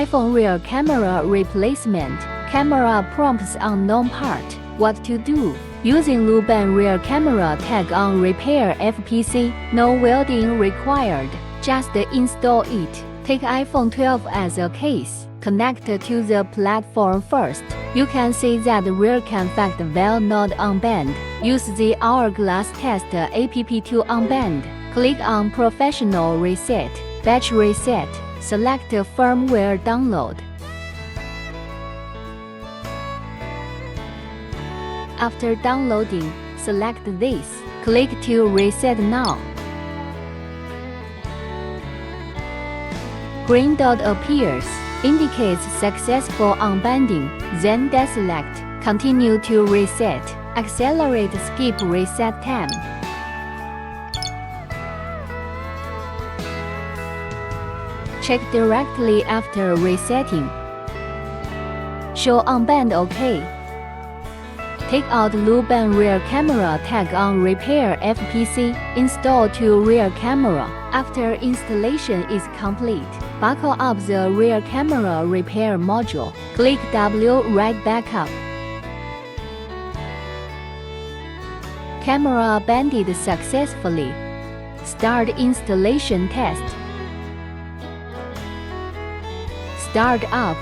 iPhone rear camera replacement. Camera prompts unknown part. What to do? Using LuBan rear camera tag on repair FPC. No welding required. Just install it. Take iPhone 12 as a case. Connect to the platform first. You can see that the rear can fact while not unband. Use the Hourglass Test app to unband. Click on Professional Reset. Batch Reset. Select Firmware Download. After downloading, select this. Click to reset now. Green dot appears, indicates successful unbanding, then deselect, continue to reset, accelerate skip reset time. Check directly after resetting. Show unband OK. Take out LuBan rear camera tag on repair FPC. Install to rear camera. After installation is complete, buckle up the rear camera repair module. Click W right backup. Camera banded successfully. Start installation test. Start up.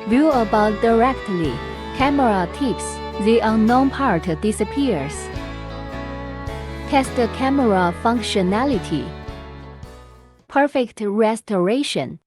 View about directly. Camera tips. The unknown part disappears. Test camera functionality. Perfect restoration.